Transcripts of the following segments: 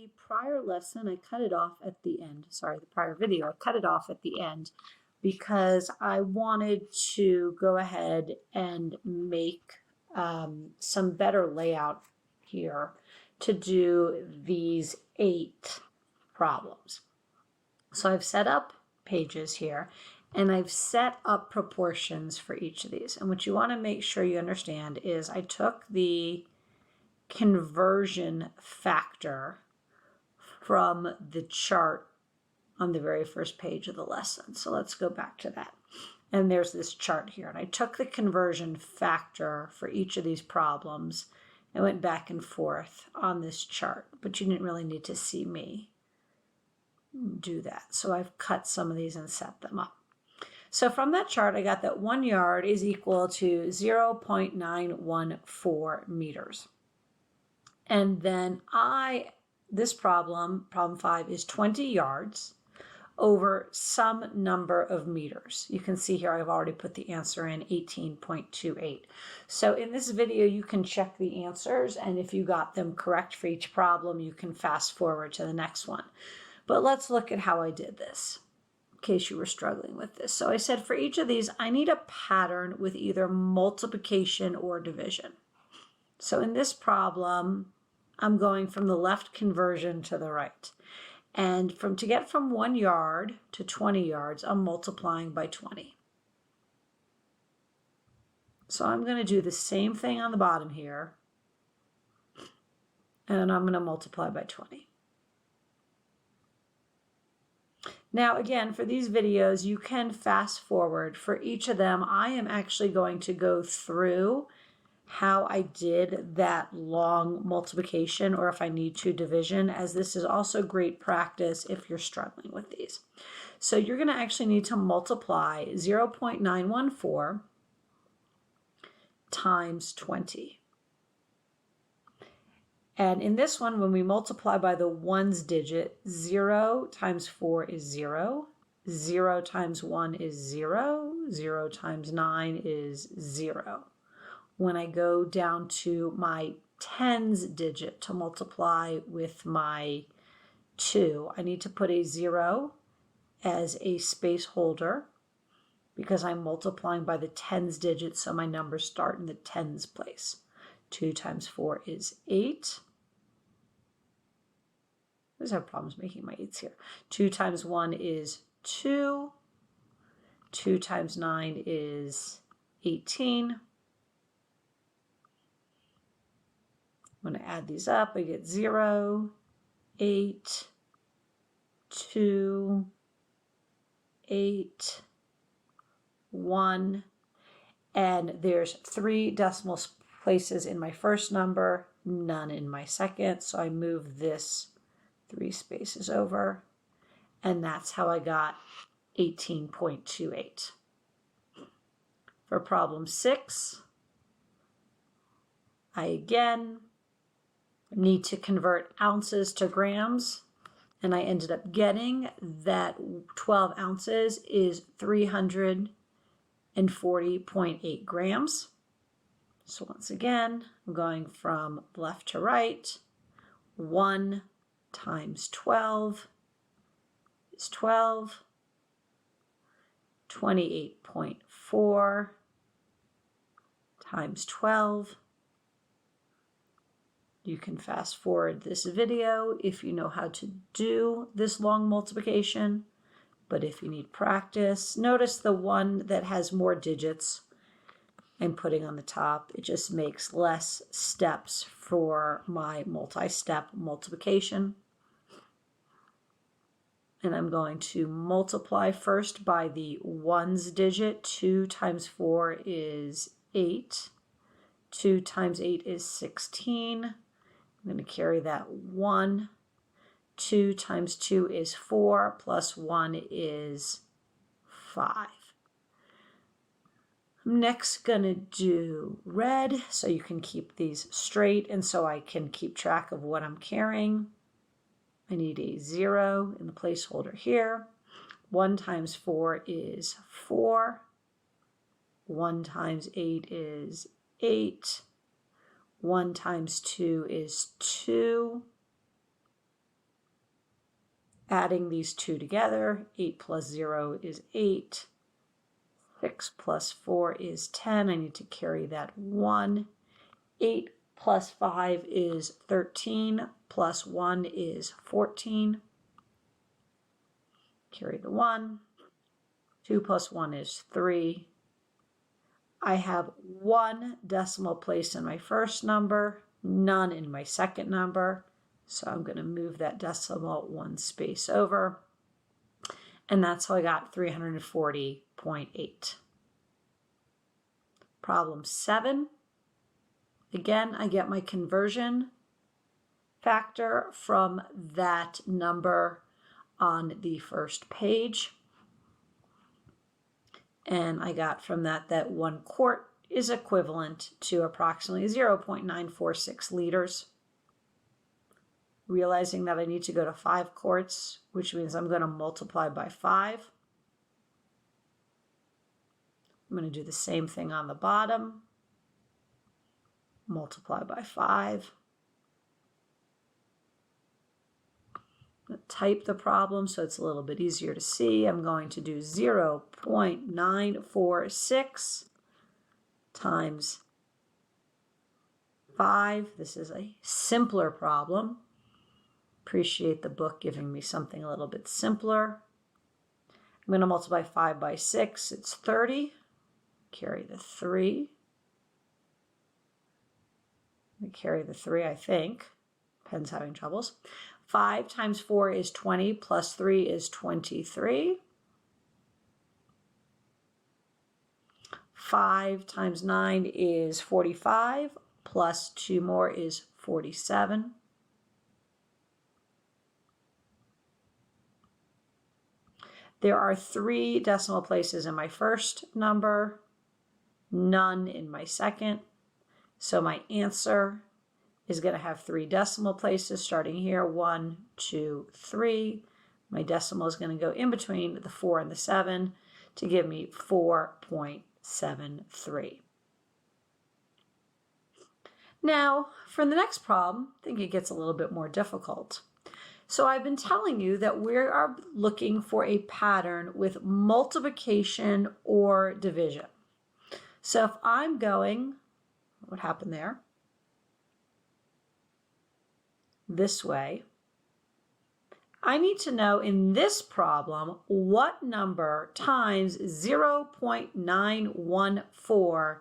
the prior lesson, I cut it off at the end. Sorry, the prior video, I cut it off at the end because I wanted to go ahead and make some better layout here to do these 8 problems. So I've set up pages here and I've set up proportions for each of these. And what you want to make sure you understand is I took the conversion factor from the chart on the very first page of the lesson. So let's go back to that. And there's this chart here. And I took the conversion factor for each of these problems and went back and forth on this chart. But you didn't really need to see me do that. So I've cut some of these and set them up. So from that chart, I got that 1 yard is equal to 0.914 meters. And then this problem 5, is 20 yards over some number of meters. You can see here I've already put the answer in, 18.28. So in this video, you can check the answers, and if you got them correct for each problem, you can fast forward to the next one. But let's look at how I did this, in case you were struggling with this. So I said for each of these, I need a pattern with either multiplication or division. So in this problem, I'm going from the left conversion to the right. And to get from 1 yard to 20 yards, I'm multiplying by 20. So I'm going to do the same thing on the bottom here. And I'm going to multiply by 20. Now, again, for these videos, you can fast forward. For each of them, I am actually going to go through how I did that long multiplication, or if I need to, division, as this is also great practice if you're struggling with these. So you're going to actually need to multiply 0.914 times 20. And in this one, when we multiply by the ones digit, 0 times 4 is 0. 0 times 1 is 0. 0 times 9 is 0. When I go down to my tens digit to multiply with my 2, I need to put a 0 as a space holder because I'm multiplying by the tens digit, so my numbers start in the tens place. 2 times 4 is 8. I just have problems making my 8s here. 2 times 1 is 2. 2 times 9 is 18. When I add these up, I get 0, 8, 2, 8, 1, and there's 3 decimal places in my first number, none in my second, so I move this 3 spaces over, and that's how I got 18.28. For problem 6, I again need to convert ounces to grams, and I ended up getting that 12 ounces is 340.8 grams. So once again, I'm going from left to right. 1 times 12 is 12. 28.4 times 12. You can fast forward this video if you know how to do this long multiplication, but if you need practice, notice the one that has more digits I'm putting on the top. It just makes less steps for my multi-step multiplication. And I'm going to multiply first by the ones digit. 2 times 4 is 8. 2 times 8 is 16. I'm going to carry that 1. 2 times 2 is 4, plus 1 is 5. I'm next going to do red, so you can keep these straight, and so I can keep track of what I'm carrying. I need a 0 in the placeholder here. 1 times 4 is 4. 1 times 8 is 8. 1 times 2 is 2. adding these two together. 8 plus 0 is 8. 6 plus 4 is 10. I need to carry that 1. 8 plus 5 is 13. Plus 1 is 14. Carry the 1. 2 plus 1 is 3. I have 1 decimal place in my first number, none in my second number. So I'm going to move that decimal 1 space over. And that's how I got 340.8. Problem 7. Again, I get my conversion factor from that number on the first page. And I got from that 1 quart is equivalent to approximately 0.946 liters. Realizing that I need to go to 5 quarts, which means I'm going to multiply by 5. I'm going to do the same thing on the bottom. Multiply by 5. I'm going to type the problem so it's a little bit easier to see. I'm going to do 0.946 times 5. This is a simpler problem. Appreciate the book giving me something a little bit simpler. I'm going to multiply 5 by 6. It's 30. Carry the 3. I carry the 3, I think. Pen's having troubles. 5 times 4 is 20, plus 3 is 23. 5 times 9 is 45, plus 2 more is 47. There are 3 decimal places in my first number, none in my second. So my answer is going to have 3 decimal places starting here, 1, 2, 3. My decimal is going to go in between the 4 and the 7 to give me 4.73. Now, for the next problem, I think it gets a little bit more difficult. So I've been telling you that we are looking for a pattern with multiplication or division. So if I'm going, what happened there? This way, I need to know in this problem what number times 0.914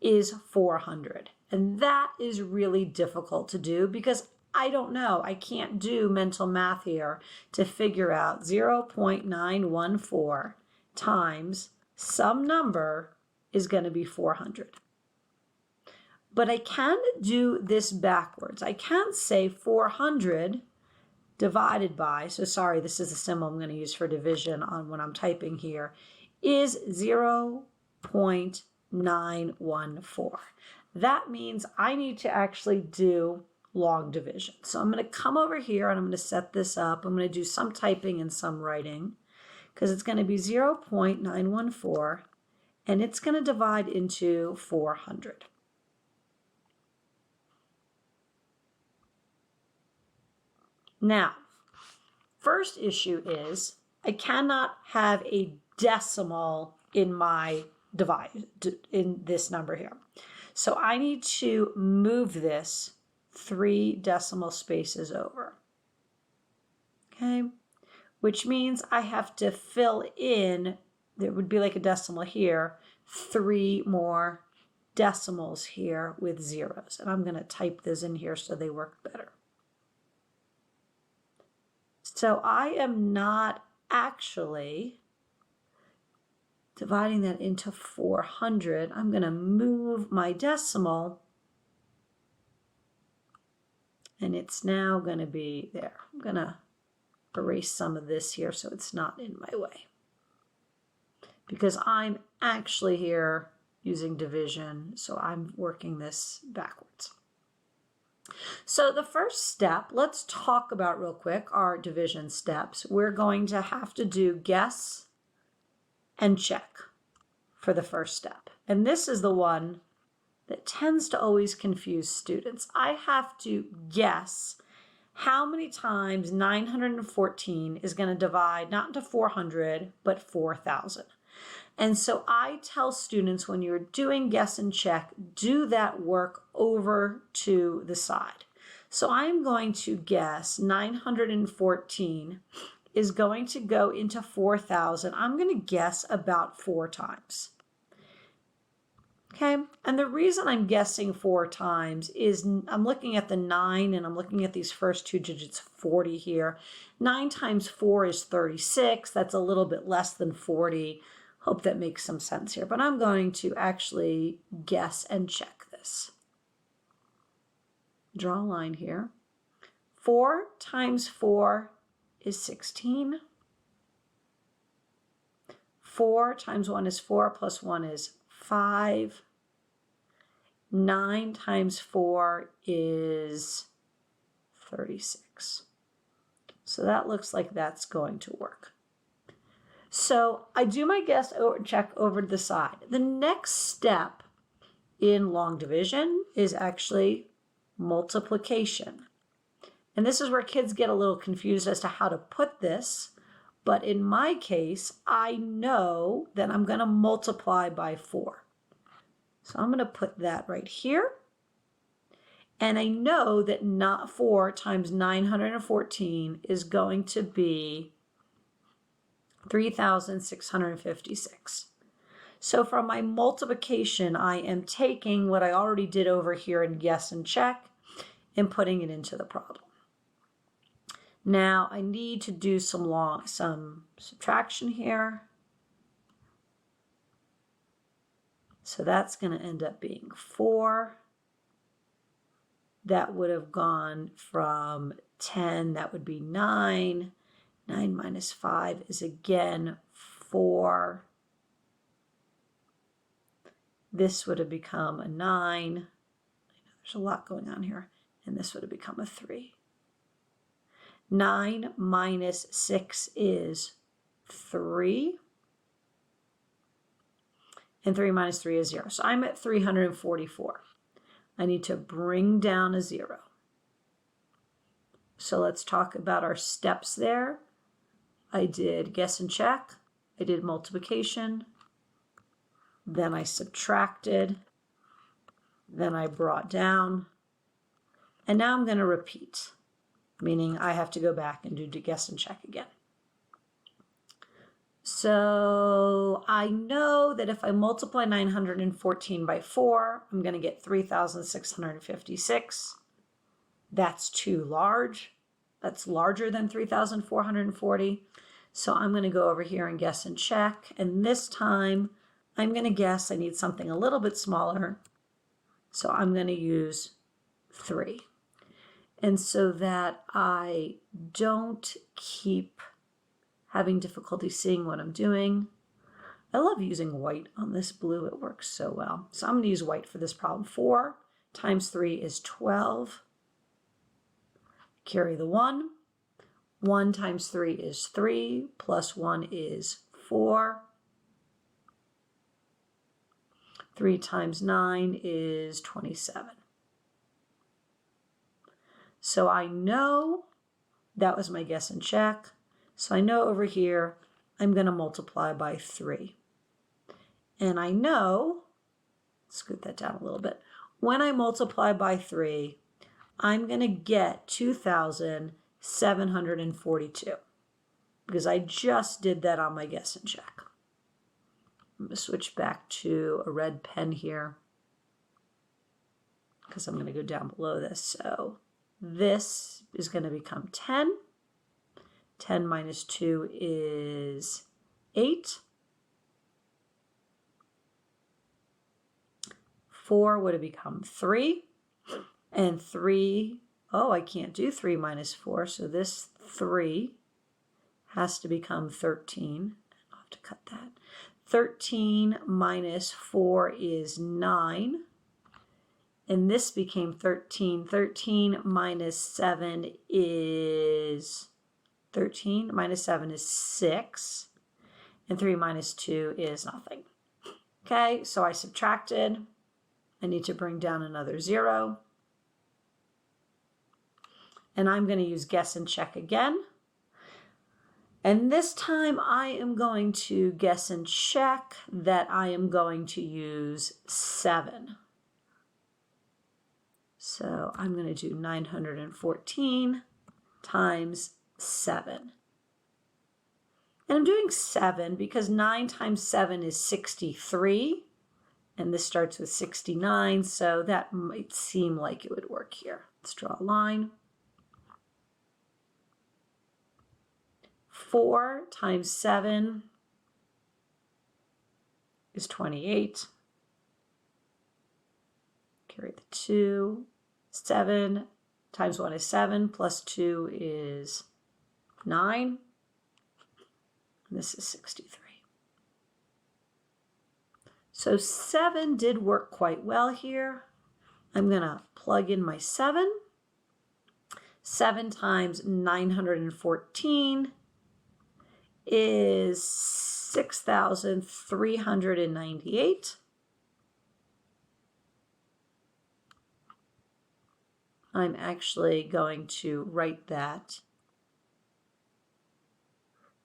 is 400. And that is really difficult to do because I don't know. I can't do mental math here to figure out 0.914 times some number is going to be 400. But I can do this backwards. I can say 400 divided by, so sorry, this is the symbol I'm going to use for division on when I'm typing here, is 0.914. That means I need to actually do long division. So I'm going to come over here and I'm going to set this up. I'm going to do some typing and some writing because it's going to be 0.914 and it's going to divide into 400. Now, first issue is I cannot have a decimal in my divide, in this number here. So I need to move this 3 decimal spaces over. Okay, which means I have to fill in, there would be like a decimal here, 3 more decimals here with zeros. And I'm going to type this in here so they work better. So I am not actually dividing that into 400. I'm going to move my decimal and it's now going to be there. I'm going to erase some of this here so it's not in my way because I'm actually here using division, so I'm working this backwards. So the first step, let's talk about real quick our division steps. We're going to have to do guess and check for the first step. And this is the one that tends to always confuse students. I have to guess how many times 914 is going to divide not into 400, but 4,000. And so I tell students, when you're doing guess and check, do that work over to the side. So I'm going to guess 914 is going to go into 4,000. I'm going to guess about 4 times. Okay, and the reason I'm guessing 4 times is I'm looking at the 9 and I'm looking at these first 2 digits, 40 here. 9 times 4 is 36. That's a little bit less than 40. Hope that makes some sense here, but I'm going to actually guess and check this. Draw a line here. 4 times 4 is 16. 4 times 1 is 4, plus 1 is 5. 9 times 4 is 36. So that looks like that's going to work. So I do my guess check over to the side. The next step in long division is actually multiplication. And this is where kids get a little confused as to how to put this. But in my case, I know that I'm going to multiply by 4. So I'm going to put that right here. And I know that 4 times 914 is going to be 3,656. So from my multiplication, I am taking what I already did over here in guess and check and putting it into the problem. Now I need to do some subtraction here. So that's going to end up being 4. That would have gone from 10, that would be 9. 9 minus 5 is again 4. This would have become a 9. There's a lot going on here. And this would have become a 3. 9 minus 6 is 3. And 3 minus 3 is 0. So I'm at 344. I need to bring down a 0. So let's talk about our steps there. I did guess and check. I did multiplication. Then I subtracted. Then I brought down. And now I'm going to repeat, meaning I have to go back and do guess and check again. So I know that if I multiply 914 by 4, I'm going to get 3,656. That's too large. That's larger than 3,440. So I'm going to go over here and guess and check. And this time I'm going to guess I need something a little bit smaller. So I'm going to use 3. And so that I don't keep having difficulty seeing what I'm doing, I love using white on this blue. It works so well. So I'm going to use white for this problem. 4 times 3 is 12. Carry the 1. 1 times 3 is 3, plus 1 is 4. 3 times 9 is 27. So I know that was my guess and check. So I know over here I'm going to multiply by 3. And I know, scoot that down a little bit, when I multiply by 3, I'm going to get 2,742 because I just did that on my guess and check. I'm going to switch back to a red pen here because I'm going to go down below this. So this is going to become 10. 10 minus 2 is 8. 4 would have become 3. And 3, oh, I can't do 3 minus 4, so this 3 has to become 13. I'll have to cut that. 13 minus 4 is 9. And this became 13. 13 minus 7 is 13 minus 7 is 6, and 3 minus 2 is nothing. Okay, so I subtracted. I need to bring down another 0. and I'm going to use guess and check again. And this time I am going to guess and check that I am going to use 7. So I'm going to do 914 times 7. And I'm doing 7 because 9 times 7 is 63. And this starts with 69, so that might seem like it would work here. Let's draw a line. 4 times 7 is 28. Carry the 2. 7 times 1 is 7, plus 2 is 9. And this is 63. So 7 did work quite well here. I'm going to plug in my 7. 7 times 914 is 6,398. I'm actually going to write that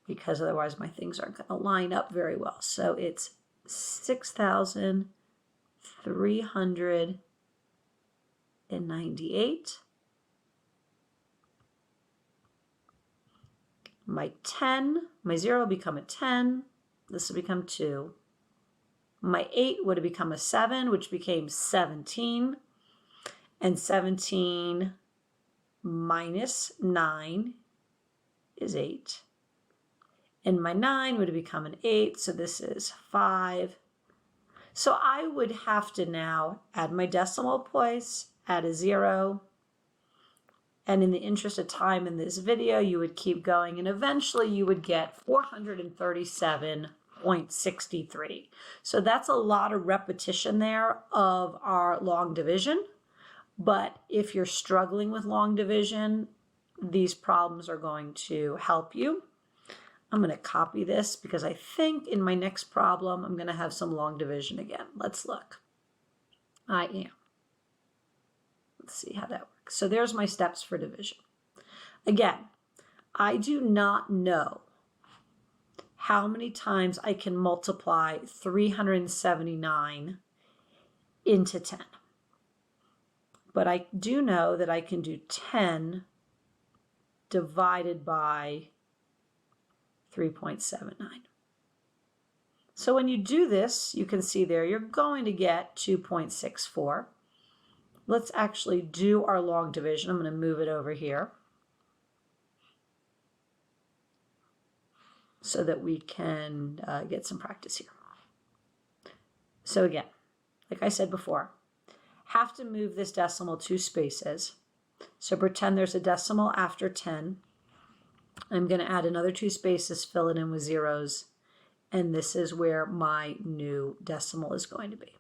because otherwise my things aren't going to line up very well. So it's 6,398. My 10, my 0 will become a 10. This will become 2. My 8 would have become a 7, which became 17. And 17 minus 9 is 8. And my 9 would have become an 8, so this is 5. So I would have to now add my decimal place, add a 0, and in the interest of time in this video, you would keep going, and eventually you would get 437.63. So that's a lot of repetition there of our long division, but if you're struggling with long division, these problems are going to help you. I'm going to copy this because I think in my next problem, I'm going to have some long division again. Let's look. I am. Let's see how that works. So there's my steps for division. Again, I do not know how many times I can multiply 379 into 10. But I do know that I can do 10 divided by 3.79. So when you do this, you can see there, you're going to get 2.64. Let's actually do our long division. I'm going to move it over here so that we can get some practice here. So again, like I said before, have to move this decimal 2 spaces. So pretend there's a decimal after 10. I'm going to add another 2 spaces, fill it in with zeros, and this is where my new decimal is going to be.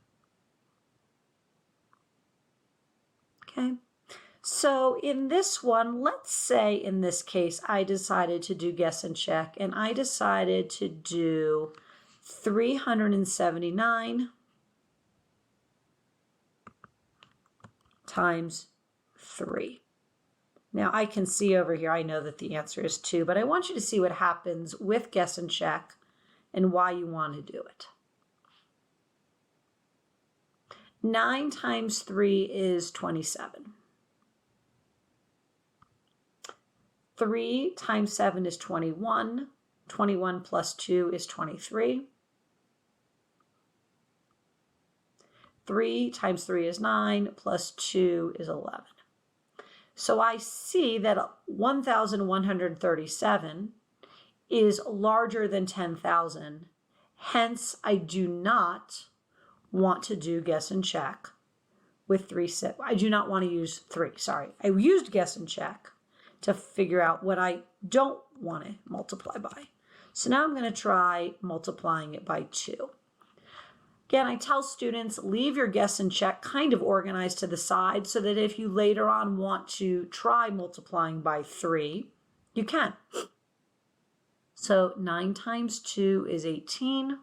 Okay, so in this one, let's say in this case, I decided to do guess and check, and I decided to do 379 times 3. Now I can see over here, I know that the answer is 2, but I want you to see what happens with guess and check and why you want to do it. 9 times 3 is 27. 3 times 7 is 21. 21 plus 2 is 23. 3 times 3 is 9, plus 2 is 11. So I see that 1,137 is larger than 10,000. Hence, I do not want to do guess and check with 3. I do not want to use 3, sorry. I used guess and check to figure out what I don't want to multiply by. So now I'm going to try multiplying it by 2. Again, I tell students, leave your guess and check kind of organized to the side so that if you later on want to try multiplying by 3, you can. So 9 times 2 is 18.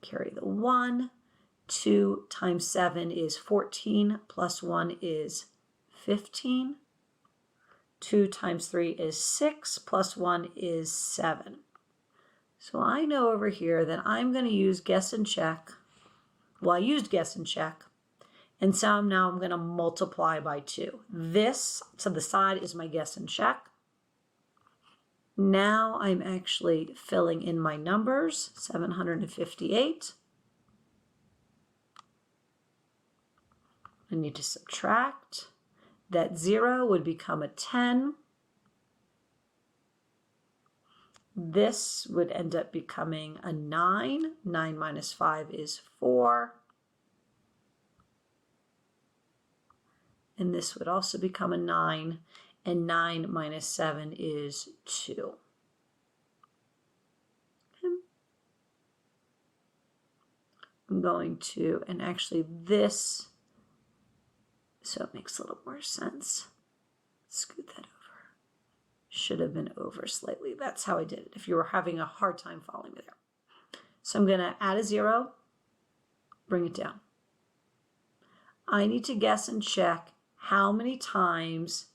Carry the 1. 2 times 7 is 14, plus 1 is 15. 2 times 3 is 6, plus 1 is 7. So I know over here that I'm going to use guess and check. Well, I used guess and check. And so now I'm going to multiply by 2. This to the side is my guess and check. Now I'm actually filling in my numbers, 758. I need to subtract. That 0 would become a 10. This would end up becoming a 9. 9 minus 5 is 4. And this would also become a 9. And 9 minus 7 is 2. Okay. I'm going to, and actually this, so it makes a little more sense. Scoot that over. Should have been over slightly. That's how I did it, if you were having a hard time following me there. So I'm going to add a 0, bring it down. I need to guess and check how many times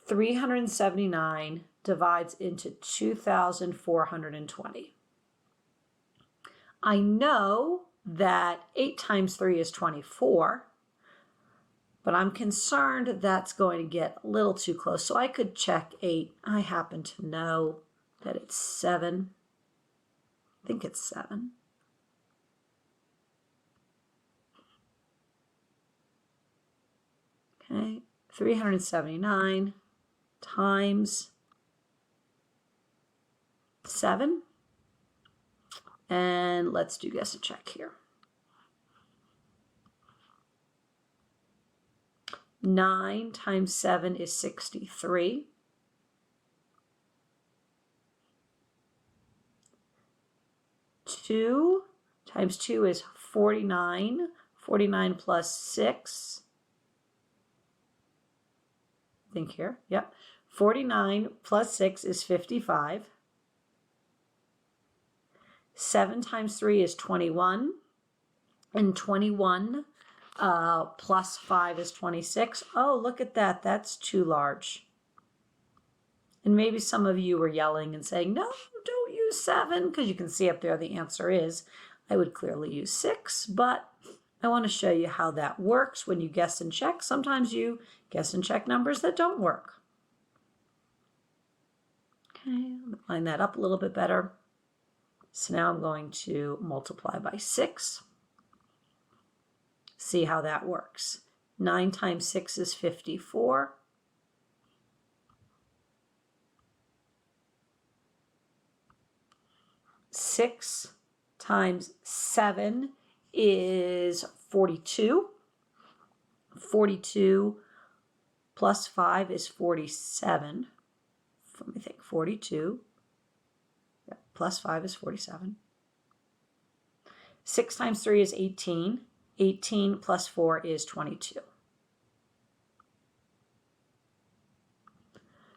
379 divides into 2,420. I know that 8 times 3 is 24. But I'm concerned that's going to get a little too close. So I could check 8. I happen to know that it's 7. I think it's 7. Okay, 379 times 7. And let's do guess and check here. 9 times 7 is 63. 2 times 2 is 49. 49 plus 6. Think here. Yep. 49 plus 6 is 55. 7 times 3 is 21. And 21 plus 5 is 26. Oh, look at that. That's too large. And maybe some of you were yelling and saying, no, don't use 7, because you can see up there the answer is. I would clearly use 6, but I want to show you how that works when you guess and check. Sometimes you guess and check numbers that don't work. Okay, line that up a little bit better. So now I'm going to multiply by 6. See how that works. 9 times 6 is 54. 6 times 7 is 42. 42 plus 5 is 47. Let me think. 42 plus 5 is 47. 6 times 3 is 18. 18 plus 4 is 22.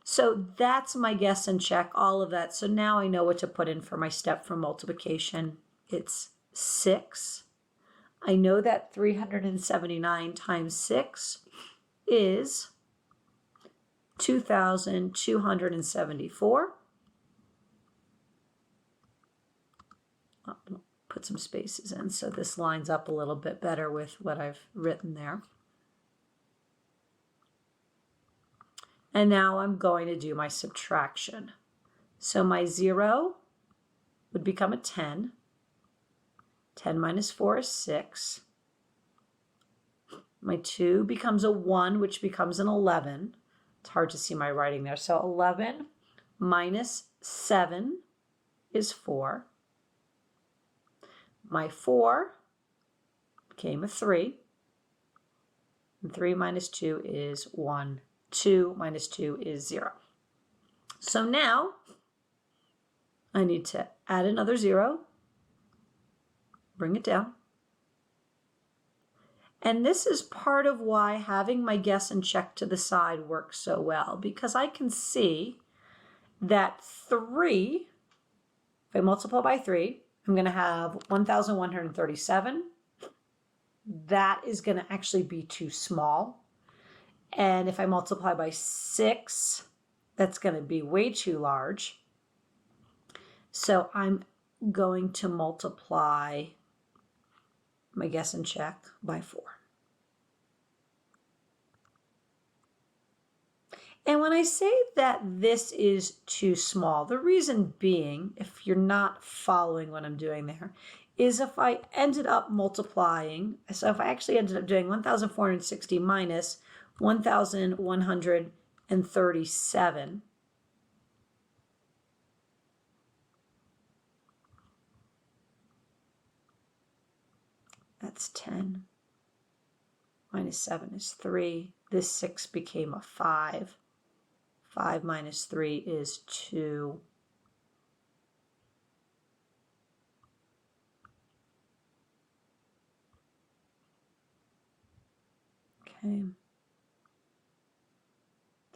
So that's my guess and check, all of that. So now I know what to put in for my step for multiplication. It's 6. I know that 379 times 6 is 2,274. Put some spaces in so this lines up a little bit better with what I've written there. And now I'm going to do my subtraction. So my 0 would become a 10. 10 minus 4 is 6. My 2 becomes a 1, which becomes an 11. It's hard to see my writing there. So 11 minus 7 is 4. My 4 became a 3. And 3 minus 2 is 1. 2 minus 2 is 0. So now I need to add another 0. Bring it down. And this is part of why having my guess and check to the side works so well, because I can see that 3, if I multiply by 3, I'm going to have 1,137. That is going to actually be too small. And if I multiply by 6, that's going to be way too large. So I'm going to multiply my guess and check by 4. And when I say that this is too small, the reason being, if you're not following what I'm doing there, is if I ended up multiplying, so if I actually ended up doing 1,460 minus 1,137, that's 10. Minus 7 is 3. This 6 became a 5. 5 minus 3 is 2. Okay.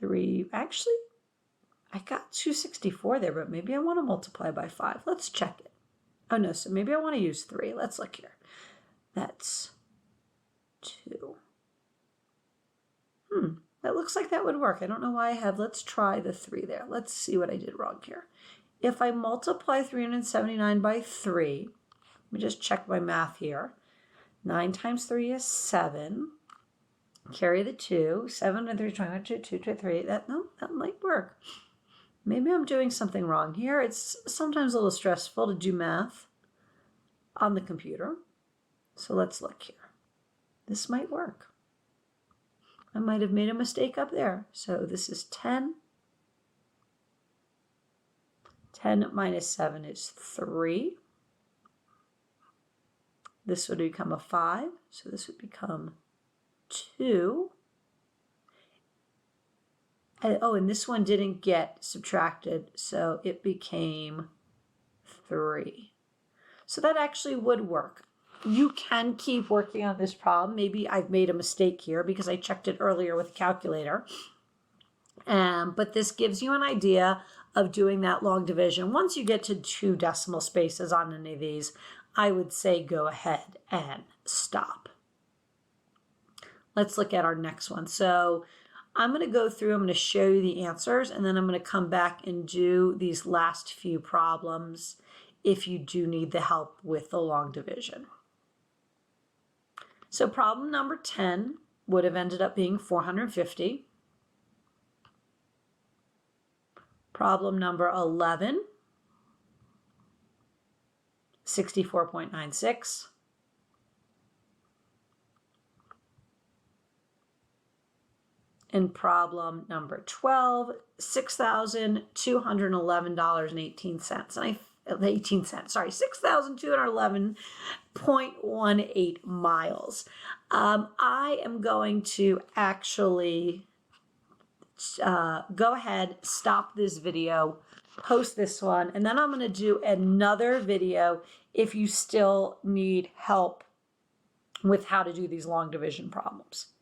3, actually, I got 264 there, but maybe I want to multiply by 5. Let's check it. Oh no, so maybe I want to use 3. Let's look here. That's 2. That looks like that would work. I don't know why I have. Let's try the 3 there. Let's see what I did wrong here. If I multiply 379 by 3, let me just check my math here. 9 times 3 is 7. Carry the 2. 7 and 3, 2, 2, 2, 3. That might work. Maybe I'm doing something wrong here. It's sometimes a little stressful to do math on the computer. So let's look here. This might work. I might have made a mistake up there. So this is 10. 10 minus 7 is 3. This would become a 5. So this would become 2. And this one didn't get subtracted, so it became 3. So that actually would work. You can keep working on this problem. Maybe I've made a mistake here because I checked it earlier with a calculator. But this gives you an idea of doing that long division. Once you get to 2 decimal spaces on any of these, I would say go ahead and stop. Let's look at our next one. So I'm going to go through, I'm going to show you the answers, and then I'm going to come back and do these last few problems if you do need the help with the long division. So problem number 10 would have ended up being 450. Problem number 11, 64.96. And problem number 12, $6,211.18. And 18 cents, sorry, 6,211.18 miles. I am going to actually go ahead, stop this video, post this one, and then I'm going to do another video if you still need help with how to do these long division problems.